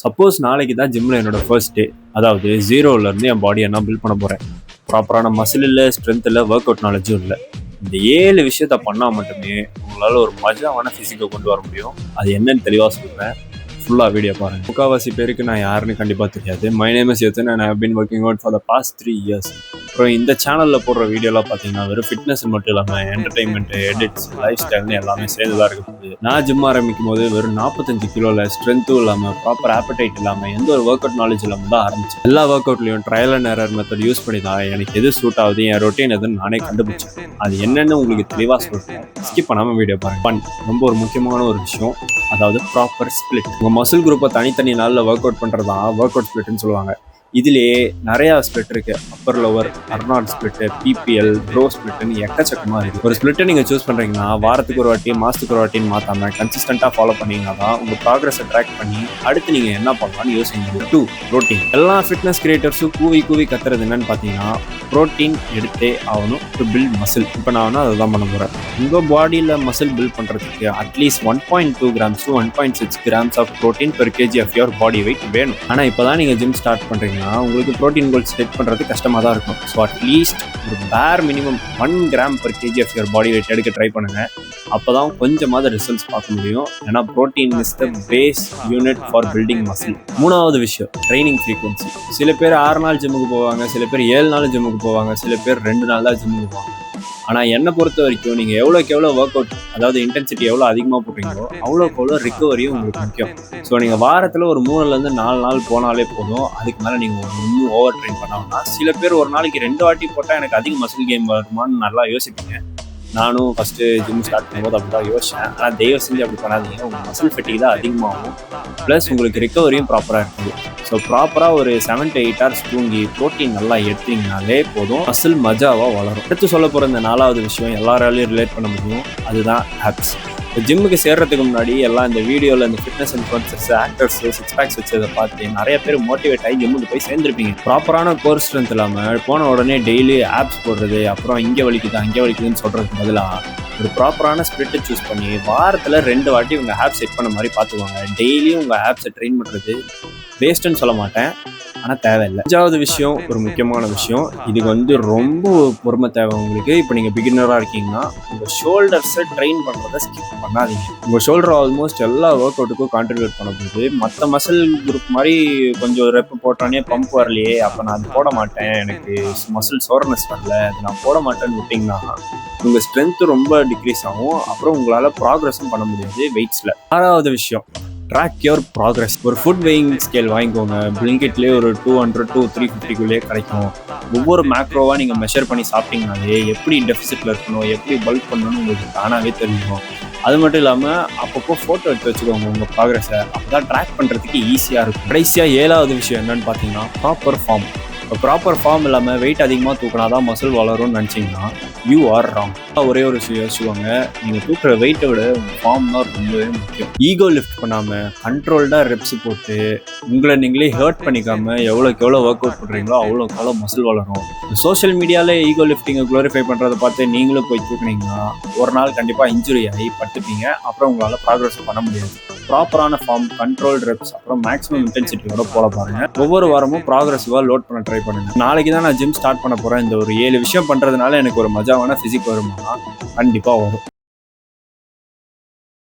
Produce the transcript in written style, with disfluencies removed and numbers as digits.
Suppose நாளைக்கு தான் ஜிம்மில் என்னோட ஃபர்ஸ்ட் டே, அதாவது ஜீரோலேருந்து என் பாடியை நான் பில்ட் பண்ண போகிறேன். ப்ராப்பரான மசில் இல்லை, ஸ்ட்ரென்த் இல்லை, ஒர்க் அவுட் நாலேஜும் இல்லை. இந்த 7 விஷயத்த பண்ணால் மட்டுமே உங்களால் ஒரு மஜாவான ஃபிசிக்கை கொண்டு வர முடியும். அது என்னன்னு தெளிவாக சொல்கிறேன். ஃபுல்லாக வீடியோ பாருங்கள். முக்கால்வாசி பேருக்கு நான் யாருன்னு கண்டிப்பாக தெரியாது. My name is Yathan and I have been working out for the past 3 years. அப்புறம் இந்த சேனலில் போடுற வீடியோலாம் பார்த்தீங்கன்னா வெறும் ஃபிட்னஸ் மட்டும் இல்லாமல் என்டர்டைன்மெண்ட்டு, எடிட்ஸ், லைஃப் ஸ்டைல்னு எல்லாமே சேர்ந்து தான் இருக்குது. நான் ஜிம் ஆரம்பிக்கும் போது வெறும் 45 கிலோவில் ஸ்ட்ரென்த்தும் இல்லாமல், ப்ராப்பர் ஆப்படைட் இல்லாமல், எந்த ஒரு ஒர்க் அவுட் நாலேஜ் இல்லாமல் தான் ஆரம்பிச்சேன். எல்லா ஒர்க் அவுட்லையும் trial and error method use பண்ணி தான் எனக்கு எது சூட் ஆகுது, என் ரொட்டீன் எதுன்னு நானே கண்டுபிடிச்சேன். அது என்னென்னு உங்களுக்கு தெளிவாக சொல்கிறேன். ஸ்கிப் பண்ணாமல் வீடியோ பாருங்கள். ரொம்ப ஒரு முக்கியமான ஒரு விஷயம், அதாவது ப்ராப்பர் ஸ்பிளிட். உங்கள் மசில் குரூப்பை தனித்தனி நாளில் ஒர்க் அவுட் பண்ணுறது தான் ஒர்க் அவுட் ஸ்பிளிட்னு சொல்லுவாங்க. இதுலேயே நிறையா ஸ்பிளிட் இருக்குது. Upper lower, Arnold split, PPL, bro ஸ்பிளிட்னு எக்கச்சக்கமாக இருக்குது. ஒரு ஸ்பிளிட்டை நீங்கள் சூஸ் பண்ணுறீங்கன்னா வாரத்துக்கு ஒரு வாட்டி, மாதத்துக்கு ஒரு வாட்டின்னு மாற்றாமல் கன்சிஸ்டண்ட்டாக ஃபாலோ பண்ணிங்கன்னா தான் உங்கள் ப்ராக்ரஸை ட்ராக் பண்ணி அடுத்து நீங்கள் என்ன பண்ணலாம்னு யோசிக்க முடியும். 2, ப்ரோட்டீன். எல்லா ஃபிட்னஸ் கிரியேட்டர்ஸும் கூவி கத்துறது என்னன்னு பார்த்தீங்கன்னா ப்ரோட்டீன் எடுத்தே ஆகணும் டு பில்ட் மசில். இப்போ நான் வேணால் அதை தான் பண்ண போகிறேன். உங்கள் பாடியில் மசில் பில்ட் பண்ணுறதுக்கு அட்லீஸ்ட் 1.2 grams to 1.6 grams of protein per kg of your body weight வேணும். ஆனால் இப்போ தான் நீங்கள் ஜிம் ஸ்டார்ட் பண்ணுறீங்கன்னா உங்களுக்கு ப்ரோட்டீன் கோல்ஸ் செட் பண்ணுறது கஷ்டமாக தான் இருக்கும். ஸோ அட்லீஸ்ட் ஒரு பேர் minimum 1 gram per kg of your body weight எடுக்க ட்ரை பண்ணுங்கள். அப்போ தான் கொஞ்சமாவது ரிசல்ட்ஸ் பார்க்க முடியும். ஏன்னா protein is the base unit for building muscle. 3வது விஷயம், ட்ரைனிங் ஃப்ரீக்வன்சி. சில பேர் 6 நாள் ஜிம்முக்கு போவாங்க, சில பேர் 7 நாள் ஜிம்முக்கு போவாங்க, சில பேர் 2 நாள் தான் ஜிம்முக்கு போவாங்க. ஆனால் என்னை பொறுத்த வரைக்கும் நீங்கள் எவ்வளோக்கு எவ்வளோ ஒர்க் அவுட், அதாவது இன்டென்சிட்டி எவ்வளோ அதிகமாக போடுறீங்களோ அவ்வளோக்கு எவ்வளோ ரிக்கவரியும் உங்களுக்கு முக்கியம். ஸோ நீங்கள் வாரத்தில் ஒரு 3லேருந்து 4 நாள் போனாலே போதும். அதுக்கு மேலே நீங்கள் இன்னும் ஓவர் ட்ரெயின் பண்ணாங்கன்னா, சில பேர் ஒரு நாளைக்கு 2 வாட்டி போட்டால் எனக்கு அதிக மசில் கேம் வருமானு நல்லா யோசிப்பீங்க. நானும் ஃபஸ்ட்டு ஜிம் ஸ்டார்ட் பண்ணும்போது அப்படி தான் யோசித்தேன். ஆனால் தயவு செஞ்சு அப்படி பண்ணாதீங்க. உங்கள் மசில் ஃபெட்டிக் தான் அதிகமாகும், ப்ளஸ் உங்களுக்கு ரிக்கவரியும் ப்ராப்பராக இருக்குது. ஸோ ப்ராப்பராக ஒரு 7 to 8 hours தூங்கி ப்ரோட்டீன் நல்லா எடுத்தீங்கனாலே போதும், மசில் மஜாவாக வளரும். அடுத்து சொல்ல போகிற இந்த 4வது விஷயம் எல்லாராலையும் ரிலேட் பண்ண முடியும், அதுதான் ஆப்ஸ். இப்போ ஜிம்முக்கு சேர்றதுக்கு முன்னாடி எல்லாம் இந்த வீடியோவில் இந்த ஃபிட்னஸ் இன்ஃப்ளூயன்சர்ஸ், ஆக்டர்ஸ், 6 packs வச்சதை பார்த்து நிறைய பேர் மோட்டிவேட் ஆகி ஜிம்முக்கு போய் சேர்ந்துருப்பீங்க. ப்ராப்பரான கோர் ஸ்ட்ரென்த் இல்லாமல் போன உடனே டெய்லி ஆப்ஸ் போடுறது, அப்புறம் இங்கே வலிக்குது அங்கே வலிக்குதுன்னு சொல்கிறதுக்கு பதிலாக ஒரு ப்ராப்பரான ஸ்பிளிட்டை சூஸ் பண்ணி வாரத்தில் 2 வாட்டி உங்கள் ஆப் செட் பண்ண மாதிரி பார்த்துக்குவாங்க. டெய்லியும் உங்கள் ஆப்ஸை ட்ரெயின் பண்ணுறது வேஸ்ட்டுன்னு சொல்ல மாட்டேன், ஆனால் தேவையில்லை. 5வது விஷயம், ஒரு முக்கியமான விஷயம், இதுக்கு ரொம்ப பொறுமை தேவை உங்களுக்கு. இப்போ நீங்கள் பிகினராக இருக்கீங்கன்னா உங்கள் ஷோல்டர்ஸை ட்ரெயின் பண்ணுறதை ஸ்கிப் பண்ணாதீங்க. உங்கள் ஷோல்டர் ஆல்மோஸ்ட் எல்லா ஒர்க் அவுட்டுக்கும் கான்ட்ரிபியூட் பண்ண போகுது. மற்ற மசில் குரூப் மாதிரி கொஞ்சம் ரெப்பு போட்டோன்னே பம்ப் வரலையே, அப்போ நான் அது போட மாட்டேன், எனக்கு மசில் சோர்னஸ் வரல, அது நான் போட மாட்டேன்னு விட்டிங்கன்னா உங்கள் ஸ்ட்ரென்த்து ரொம்ப டிக்ரீஸ் ஆகும். அப்புறம் உங்களால் ப்ராக்ரஸும் பண்ண முடியாது வெயிட்ஸில். 6வது விஷயம், ட்ராக் யுவர் ப்ராக்ரஸ். ஒரு ஃபுட் வெயிங் ஸ்கேல் வாங்கிக்கோங்க. பிளிங்கெட்லேயே ஒரு 200 to 350 கிடைக்கும். ஒவ்வொரு மேக்ரோவாக நீங்கள் மெஷர் பண்ணி சாப்பிட்டீங்கனாலே எப்படி டெஃபிசிட்டில் இருக்கணும், எப்படி பல்க் பண்ணணும்னு உங்களுக்கு தானாகவே தெரிஞ்சுக்கும். அது மட்டும் இல்லாமல் அப்பப்போ ஃபோட்டோ எடுத்து வச்சுக்கோங்க உங்கள் ப்ராக்ரஸை. அப்போ தான் ட்ராக் பண்ணுறதுக்கு ஈஸியாக இருக்கும். கடைசியாக 7வது விஷயம் என்னென்னு பார்த்தீங்கன்னா ப்ராப்பர் ஃபார்ம். இப்போ ப்ராப்பர் ஃபார்ம் இல்லாமல் வெயிட் அதிகமாக தூக்கினா தான் மசில் வளரும்னு நினச்சிங்கன்னா யூ ஆர் ராங். ஒரே ஒரு விஷயம் யோசிச்சுக்கோங்க, நீங்கள் தூக்குற வெயிட்டை விட உங்கள் ஃபார்ம் தான் ரொம்பவே முக்கியம். ஈகோ லிஃப்ட் பண்ணாமல் கண்ட்ரோல்டாக ரெப்ஸ் போட்டு உங்களை நீங்களே ஹர்ட் பண்ணிக்காமல் எவ்வளோக்கு எவ்வளோ ஒர்க் அவுட் பண்ணுறீங்களோ அவ்வளோக்கு எவ்வளோ மசில் வளரும். சோஷியல் மீடியாவில் ஈகோ லிஃப்டிங்கை க்ளோரிஃபை பண்ணுறதை பார்த்து நீங்களும் போய் தூக்குனீங்கன்னா ஒரு நாள் கண்டிப்பாக இன்ஜுரி ஆகி பட்டுப்பீங்க. அப்புறம் உங்களால் ப்ராக்ரஸ் பண்ண முடியாது. ப்ராப்பரான ஃபார்ம், கண்ட்ரோல்டு ரெப்ஸ், அப்புறம் மேக்ஸிமம் இன்டென்சிட்டியோட போல பாருங்கள். ஒவ்வொரு வாரமும் ப்ராக்ரஸிவாக லோட் பண்ண ட்ரை பண்ணுங்கள். நாளைக்கு தான் நான் ஜிம் ஸ்டார்ட் பண்ண போகிறேன். இந்த ஒரு 7 விஷயம் பண்ணுறதுனால எனக்கு ஒரு மஜாவான ஃபிசிக் வருமானா கண்டிப்பாக வரும்.